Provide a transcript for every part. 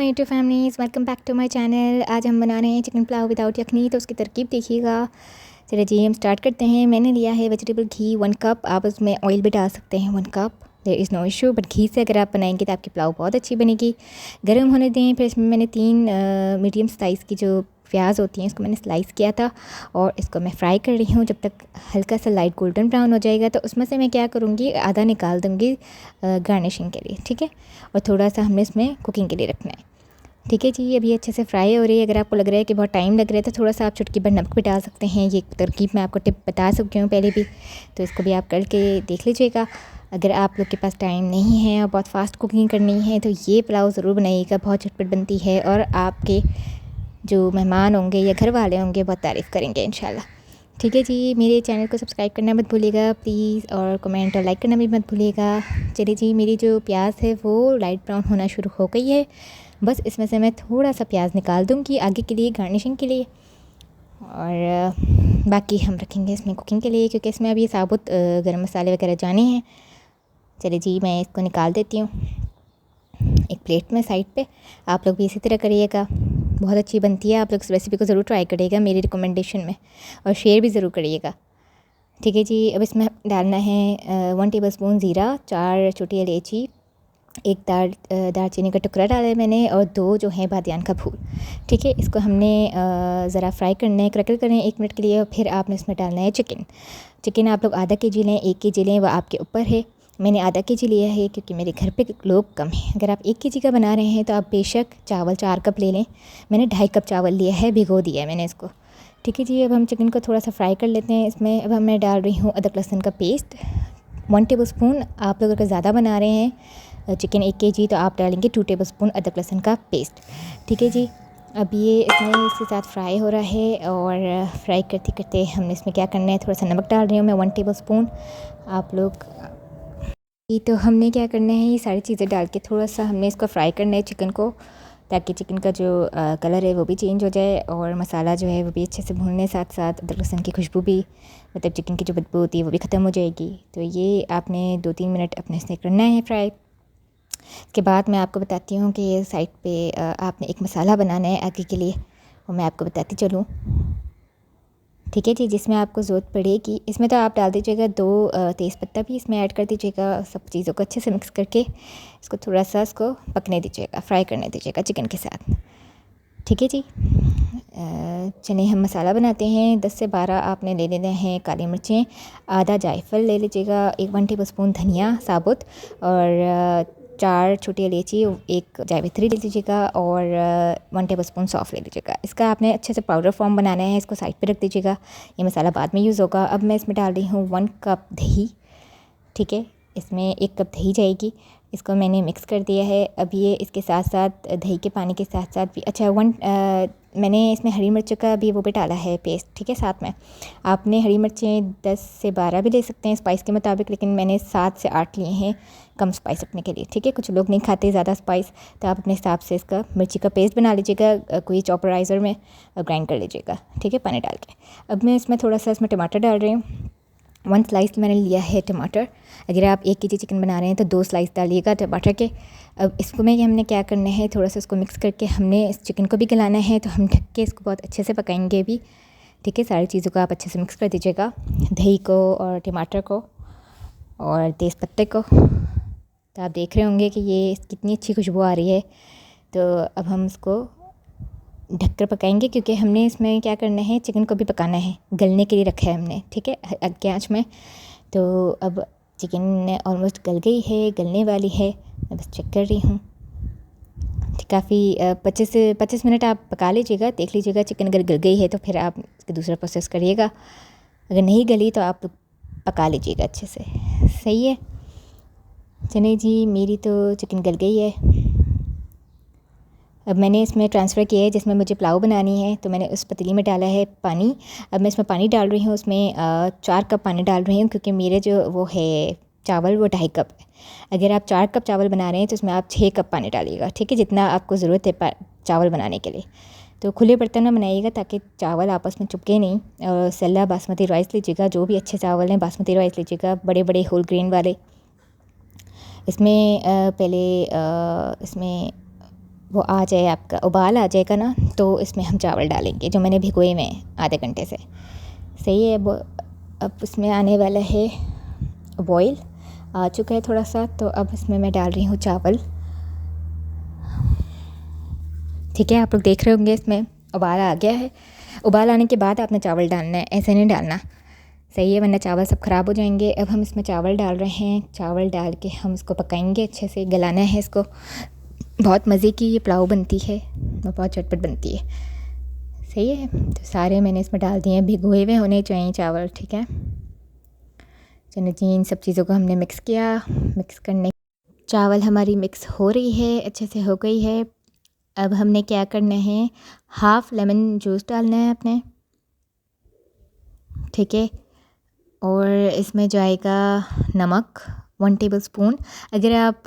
My YouTube families, welcome back to my channel. आज हम बना रहे हैं चिकन पुलाव विदाउट यखनी। तो उसकी तरकीब देखिएगा। चलिए जी, हम स्टार्ट करते हैं। मैंने लिया है वेजिटेबल घी 1 कप। आप उसमें ऑयल भी डाल सकते हैं 1 cup, there is no issue. But घी से अगर आप बनाएंगे तो आपकी पुलाव बहुत अच्छी बनेगी। गर्म होने दें। फिर इसमें मैंने 3 मीडियम साइज़ की जो प्याज होती हैं इसको मैंने स्लाइस किया था और इसको मैं फ्राई कर रही हूँ जब तक हल्का सा लाइट गोल्डन ब्राउन हो जाएगा। तो उसमें से मैं क्या करूँगी, आधा निकाल दूँगी गार्निशिंग के लिए, ठीक है। और थोड़ा सा हमने इसमें कुकिंग के लिए रखना है, ठीक है जी। अब ये अच्छे से फ्राई हो रही है। अगर आपको लग रहा है कि बहुत टाइम लग रहा है तो थोड़ा सा आप चुटकी भर नमक भी डाल सकते हैं। ये तरकीब मैं आपको टिप बता चुकी हूँ पहले भी, तो इसको भी आप करके देख लीजिएगा। अगर आप लोग के पास टाइम नहीं है और बहुत फास्ट कुकिंग करनी है तो ये पुलाव ज़रूर बनाइएगा, बहुत झटपट बनती है और आपके जो मेहमान होंगे या घर वाले होंगे बहुत तारीफ़ करेंगे इंशाल्लाह। ठीक है जी, मेरे चैनल को सब्सक्राइब करना मत भूलिएगा प्लीज़, और कमेंट और लाइक करना भी मत भूलिएगा। चलिए जी, मेरी जो प्याज है वो लाइट ब्राउन होना शुरू हो गई है। बस इसमें से मैं थोड़ा सा प्याज निकाल दूँगी आगे के लिए, गार्निशिंग के लिए, और बाकी हम रखेंगे इसमें कुकिंग के लिए, क्योंकि इसमें अभी साबुत गरम मसाले वगैरह जाने हैं। चलिए जी, मैं इसको निकाल देती हूँ एक प्लेट में साइड पे। आप लोग भी इसी तरह करिएगा, बहुत अच्छी बनती है। आप लोग इस रेसिपी को ज़रूर ट्राई करिएगा मेरी रिकमेंडेशन में, और शेयर भी ज़रूर करिएगा, ठीक है जी। अब इसमें डालना है 1 टेबलस्पून ज़ीरा, 4 छोटी इलायची, 1 दालचीनी का टुकड़ा डाला है मैंने, और 2 जो है बादियान का फूल, ठीक है। इसको हमने ज़रा फ्राई करना है, क्रैकल करना है 1 मिनट के लिए। और फिर आपने इसमें डालना है चिकन आप लोग आधा केजी लें, 1 केजी लें, वह आपके ऊपर है। मैंने आधा केजी लिया है क्योंकि मेरे घर पे लोग कम हैं। अगर आप 1 केजी का बना रहे हैं तो आप बेशक चावल 4 कप ले लें। मैंने 2.5 कप चावल लिया है, भिगो दिया है मैंने इसको, ठीक है जी। अब हम चिकन को थोड़ा सा फ्राई कर लेते हैं। इसमें अब मैं डाल रही हूँ अदरक लहसुन का पेस्ट 1 टेबलस्पून। आप लोग अगर ज़्यादा बना रहे हैं चिकन 1 केजी तो आप डालेंगे 2 टेबलस्पून अदरक लहसुन का पेस्ट, ठीक है जी। अब ये इसमें इसके साथ फ्राई हो रहा है, और फ्राई करते करते हमने इसमें क्या करना है, थोड़ा सा नमक डाल रही हूँ मैं 1 टेबलस्पून। आप लोग तो हमने क्या करना है, ये सारी चीज़ें डाल के थोड़ा सा हमने इसको फ्राई करना है चिकन को, ताकि चिकन का जो कलर है वो भी चेंज हो जाए और मसाला जो है वो भी अच्छे से भूनने, साथ साथ अदरक लहसुन की खुशबू भी, मतलब चिकन की जो बदबू होती है वो भी ख़त्म हो जाएगी। तो ये आपने 2-3 मिनट अपने से करना है फ्राई। इसके बाद मैं आपको बताती हूँ कि ये साइड पे आपने एक मसाला बनाना है आगे के लिए, और मैं आपको बताती चलूँ, ठीक है जी। जिसमें आपको ज़रूरत पड़ेगी, इसमें तो आप डाल दीजिएगा 2 तेज़पत्ता भी इसमें ऐड कर दीजिएगा। सब चीज़ों को अच्छे से मिक्स करके इसको थोड़ा सा इसको पकने दीजिएगा, फ्राई करने दीजिएगा चिकन के साथ, ठीक है जी। चलिए हम मसाला बनाते हैं। 10 से 12 आपने ले लेने हैं काली मिर्चें, आधा जायफल ले लीजिएगा, 1 टेबलस्पून धनिया साबुत, और 4 छोटी इलायची, 1 जावित्री ले लीजिएगा, और 1 टेबलस्पून सौंफ ले लीजिएगा। इसका आपने अच्छे से पाउडर फॉर्म बनाना है, इसको साइड पे रख दीजिएगा। ये मसाला बाद में यूज़ होगा। अब मैं इसमें डाल रही हूँ 1 कप दही, ठीक है। इसमें 1 कप दही जाएगी। इसको मैंने मिक्स कर दिया है। अब ये इसके साथ साथ दही के पानी के साथ साथ भी, अच्छा मैंने इसमें हरी मिर्च का भी वो भी डाला है पेस्ट, ठीक है। साथ में आपने हरी मिर्चें 10 से 12 भी ले सकते हैं स्पाइस के मुताबिक, लेकिन मैंने 7 से 8 लिए हैं कम स्पाइस रखने के लिए, ठीक है। कुछ लोग नहीं खाते ज़्यादा स्पाइस, तो आप अपने हिसाब से इसका मिर्ची का पेस्ट बना लीजिएगा, कोई चॉपराइज़र में ग्राइंड कर लीजिएगा, ठीक है, पानी डाल के। अब मैं इसमें थोड़ा सा इसमें टमाटर डाल रही हूँ। 1 स्लाइस मैंने लिया है टमाटर। अगर आप 1 केजी चिकन बना रहे हैं तो 2 स्लाइस डालिएगा टमाटर के। अब इसको में हमने क्या करना है, थोड़ा सा इसको मिक्स करके हमने इस चिकन को भी गलाना है, तो हम ढक के इसको बहुत अच्छे से पकाएंगे भी, ठीक है। सारी चीज़ों को आप अच्छे से मिक्स कर दीजिएगा, दही को और टमाटर को और तेज़पत्ते को। तो आप देख रहे होंगे कि ये कितनी अच्छी खुशबू आ रही है। तो अब हम इसको ढककर पकाएंगे, क्योंकि हमने इसमें क्या करना है, चिकन को भी पकाना है, गलने के लिए रखा है हमने, ठीक है, हल्की आंच में। तो अब चिकन ऑलमोस्ट गल गई है, गलने वाली है, मैं बस चेक कर रही हूँ। काफ़ी 25 मिनट आप पका लीजिएगा, देख लीजिएगा चिकन अगर गल गई है तो फिर आप इसका दूसरा प्रोसेस करिएगा। अगर नहीं गली तो आप पका लीजिएगा अच्छे से, सही है। चलिए जी, मेरी तो चिकन गल गई है। अब मैंने इसमें ट्रांसफ़र किया है जिसमें मुझे पुलाव बनानी है, तो मैंने उस पतीली में डाला है पानी। अब मैं इसमें पानी डाल रही हूँ, उसमें 4 कप पानी डाल रही हूँ, क्योंकि मेरे जो वो है चावल वो 2.5 कप है। अगर आप 4 कप चावल बना रहे हैं तो उसमें आप 6 कप पानी डालिएगा, ठीक है, जितना आपको ज़रूरत है चावल बनाने के लिए। तो खुले बर्तन में बनाइएगा ताकि चावल आपस में चिपके नहीं। और सल्ला बासमती राइस लीजिएगा, जो भी अच्छे चावल हैं बासमती राइस लीजिएगा, बड़े बड़े होल ग्रेन वाले। इसमें पहले इसमें वो आ जाए, आपका उबाल आ जाएगा ना, तो इसमें हम चावल डालेंगे जो मैंने भिगोए हुए हैं आधे घंटे से। सही है। अब इसमें आने वाला है बॉईल, आ चुका है थोड़ा सा, तो अब इसमें मैं डाल रही हूँ चावल। ठीक है, आप लोग देख रहे होंगे इसमें उबाल आ गया है। उबाल आने के बाद आपने चावल डालना है, ऐसे नहीं डालना। सही है, वरना चावल सब ख़राब हो जाएंगे। अब हम इसमें चावल डाल रहे हैं। चावल डाल के हम इसको पकाएंगे, अच्छे से गलाना है इसको। बहुत मज़े की ये पुलाव बनती है और बहुत चटपट बनती है। सही है, तो सारे मैंने इसमें डाल दिए हैं। भिगोए हुए होने चाहिए चावल। ठीक है, चलिए जी, इन सब चीज़ों को हमने मिक्स किया। मिक्स करने, चावल हमारी मिक्स हो रही है, अच्छे से हो गई है। अब हमने क्या करना है, हाफ़ लेमन जूस डालना है अपने। ठीक है, और इसमें जाएगा नमक 1 टेबलस्पून। अगर आप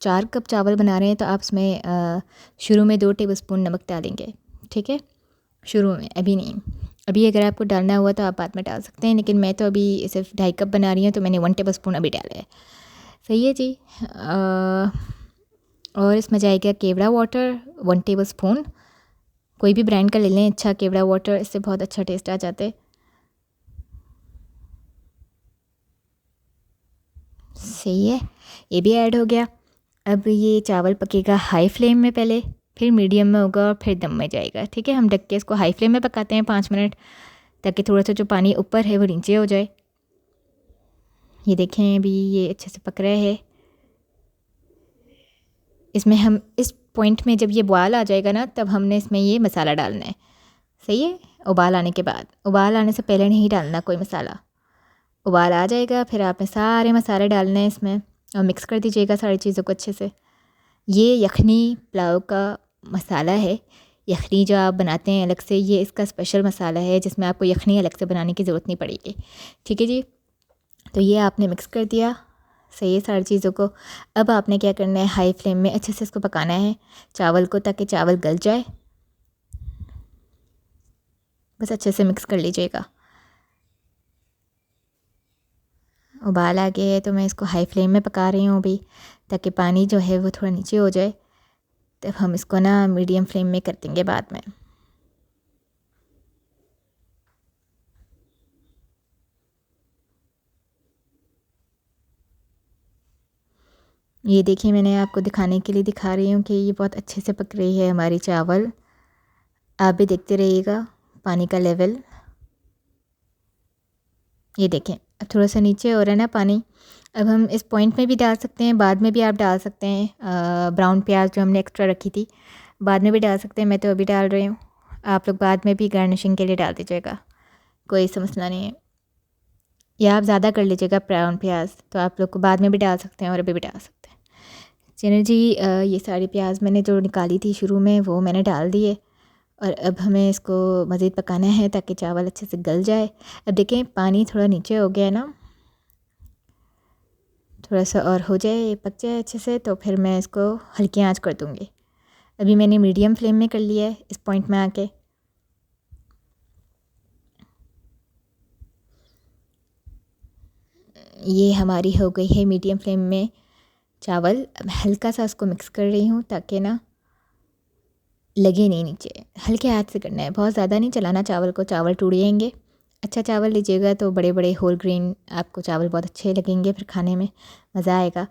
4 कप चावल बना रहे हैं तो आप इसमें शुरू में 2 टेबलस्पून नमक डालेंगे। ठीक है, शुरू में, अभी नहीं। अभी अगर आपको डालना हुआ तो आप बाद में डाल सकते हैं, लेकिन मैं तो अभी सिर्फ 2.5 कप बना रही हूँ, तो मैंने 1 टेबलस्पून अभी डाला है। सही है जी। और इसमें जाएगा केवड़ा वाटर 1 टेबलस्पून। कोई भी ब्रांड का ले लें अच्छा, केवड़ा वाटर, इससे बहुत अच्छा टेस्ट आ जाता है। सही है, ये भी ऐड हो गया। अब ये चावल पकेगा हाई फ्लेम में पहले, फिर मीडियम में होगा और फिर दम में जाएगा। ठीक है, हम ढक के इसको हाई फ्लेम में पकाते हैं 5 मिनट, ताकि थोड़ा सा जो पानी ऊपर है वो नीचे हो जाए। ये देखें, अभी ये अच्छे से पक रहा है। इसमें हम इस पॉइंट में जब ये बॉयल आ जाएगा ना, तब हमने इसमें ये मसाला डालना है। सही है, उबाल आने के बाद। उबाल आने से पहले नहीं डालना कोई मसाला। उबाल आ जाएगा, फिर आपने सारे मसाले डालने हैं इसमें और मिक्स कर दीजिएगा सारी चीज़ों को अच्छे से। ये यखनी पुलाव का मसाला है। यखनी जो आप बनाते हैं अलग से, ये इसका स्पेशल मसाला है, जिसमें आपको यखनी अलग से बनाने की ज़रूरत नहीं पड़ेगी। ठीक है जी, तो ये आपने मिक्स कर दिया सही है सारी चीज़ों को। अब आपने क्या करना है, हाई फ्लेम में अच्छे से इसको पकाना है चावल को, ताकि चावल गल जाए। बस अच्छे से मिक्स कर लीजिएगा। उबाल आ गया है, तो मैं इसको हाई फ्लेम में पका रही हूँ अभी, ताकि पानी जो है वो थोड़ा नीचे हो जाए। तब हम इसको ना मीडियम फ्लेम में कर देंगे बाद में। ये देखिए, मैंने आपको दिखाने के लिए दिखा रही हूँ कि ये बहुत अच्छे से पक रही है हमारी चावल। आप भी देखते रहिएगा पानी का लेवल। ये देखें, अब थोड़ा सा नीचे हो रहा है ना पानी। अब हम इस पॉइंट में भी डाल सकते हैं, बाद में भी आप डाल सकते हैं। ब्राउन प्याज जो हमने एक्स्ट्रा रखी थी, बाद में भी डाल सकते हैं। मैं तो अभी डाल रही हूँ, आप लोग बाद में भी गार्निशिंग के लिए डाल दीजिएगा, कोई ऐसा मसला नहीं है। या आप ज़्यादा कर लीजिएगा ब्राउन प्याज, तो आप लोग को बाद में भी डाल सकते हैं और अभी भी डाल सकते हैं। चलिए जी, ये सारी प्याज मैंने जो निकाली थी शुरू में, वो मैंने डाल दी है। और अब हमें इसको मज़ीद पकाना है ताकि चावल अच्छे से गल जाए। अब देखें, पानी थोड़ा नीचे हो गया है ना, थोड़ा सा और हो जाए, पक जाए अच्छे से, तो फिर मैं इसको हल्की आंच कर दूँगी। अभी मैंने मीडियम फ्लेम में कर लिया है इस पॉइंट में आके। ये हमारी हो गई है मीडियम फ्लेम में चावल। अब हल्का सा उसको मिक्स कर रही हूँ ताकि ना लगे नहीं नीचे। हल्के हाथ से करना है, बहुत ज़्यादा नहीं चलाना चावल को, चावल टूट जाएंगे। अच्छा चावल लीजिएगा तो बड़े बड़े होल ग्रेन आपको चावल बहुत अच्छे लगेंगे, फिर खाने में मज़ा आएगा।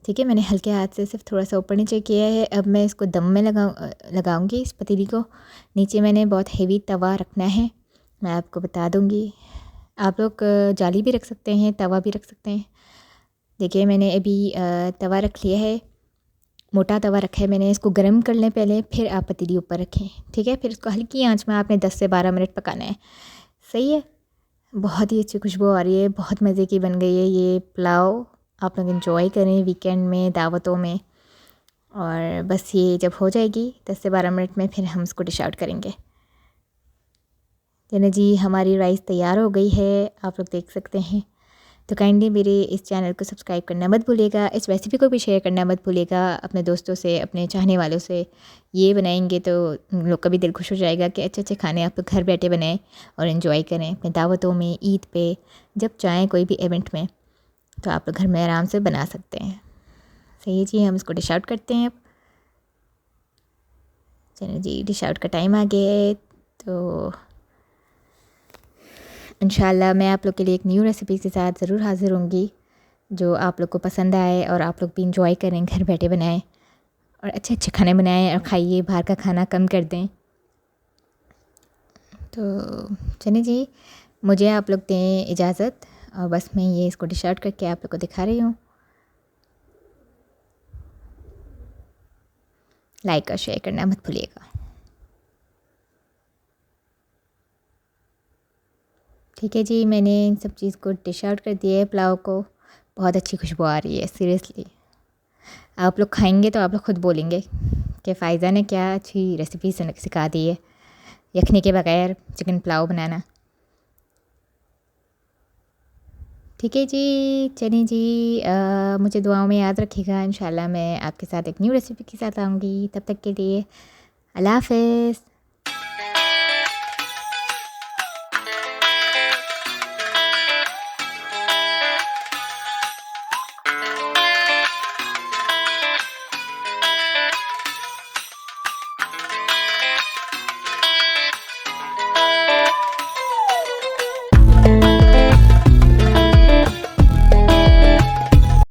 ठीक है, मैंने हल्के हाथ से सिर्फ थोड़ा सा ऊपर नीचे किया है। अब मैं इसको दम में लगाऊंगी इस पतीली को। नीचे मैंने बहुत हेवी तवा रखना है, मैं आपको बता दूंगी। आप लोग जाली भी रख सकते हैं, तवा भी रख सकते हैं। देखिए, मैंने अभी तवा रख लिया है, मोटा तवा रखा है मैंने। इसको गर्म कर लें पहले, फिर आप पतीली ऊपर रखें। ठीक है, फिर इसको हल्की आंच में आपने 10 से 12 मिनट पकाना है। सही है, बहुत ही अच्छी खुशबू आ रही है, बहुत मज़े की बन गई है ये पुलाव। आप लोग एंजॉय करें वीकेंड में, दावतों में। और बस ये जब हो जाएगी 10 से 12 मिनट में, फिर हम इसको डिश आउट करेंगे। चलिए जी, हमारी राइस तैयार हो गई है, आप लोग देख सकते हैं। तो काइंडली मेरे इस चैनल को सब्सक्राइब करना मत भूलिएगा। इस रेसिपी को भी शेयर करना मत भूलिएगा अपने दोस्तों से, अपने चाहने वालों से। ये बनाएंगे तो उन लोग का भी दिल खुश हो जाएगा कि अच्छे अच्छे खाने आप लोग घर बैठे बनाएं और इन्जॉय करें अपने दावतों में, ईद पे, जब चाहें कोई भी इवेंट में, तो आप लोग घर में आराम से बना सकते हैं। सही है जी, हम इसको डिश आउट करते हैं अब। चलिए जी, डिश आउट का टाइम आ गया है, तो इंशाल्लाह मैं आप लोग के लिए एक न्यू रेसिपी के साथ ज़रूर हाज़िर होंगी, जो आप लोग को पसंद आए और आप लोग भी इंजॉय करें, घर बैठे बनाएं और अच्छे अच्छे खाने बनाएं और खाइए, बाहर का खाना कम कर दें। तो चलिए जी, मुझे आप लोग दें इजाज़त, और बस मैं ये इसको डिश आउट करके आप लोग को दिखा रही हूँ। लाइक और शेयर करना मत भूलिएगा। ठीक है जी, मैंने इन सब चीज़ को डिश आउट कर दिया है, पुलाव को। बहुत अच्छी खुशबू आ रही है, सीरियसली। आप लोग खाएंगे तो आप लोग खुद बोलेंगे कि फ़ायज़ा ने क्या अच्छी रेसिपी सिखा दी है, यखनी के बगैर चिकन पुलाव बनाना। ठीक है जी, चलिए जी, मुझे दुआओं में याद रखिएगा। इंशाल्लाह मैं आपके साथ एक न्यू रेसिपी के साथ आऊँगी। तब तक के लिए अल्लाह हाफ़िज़।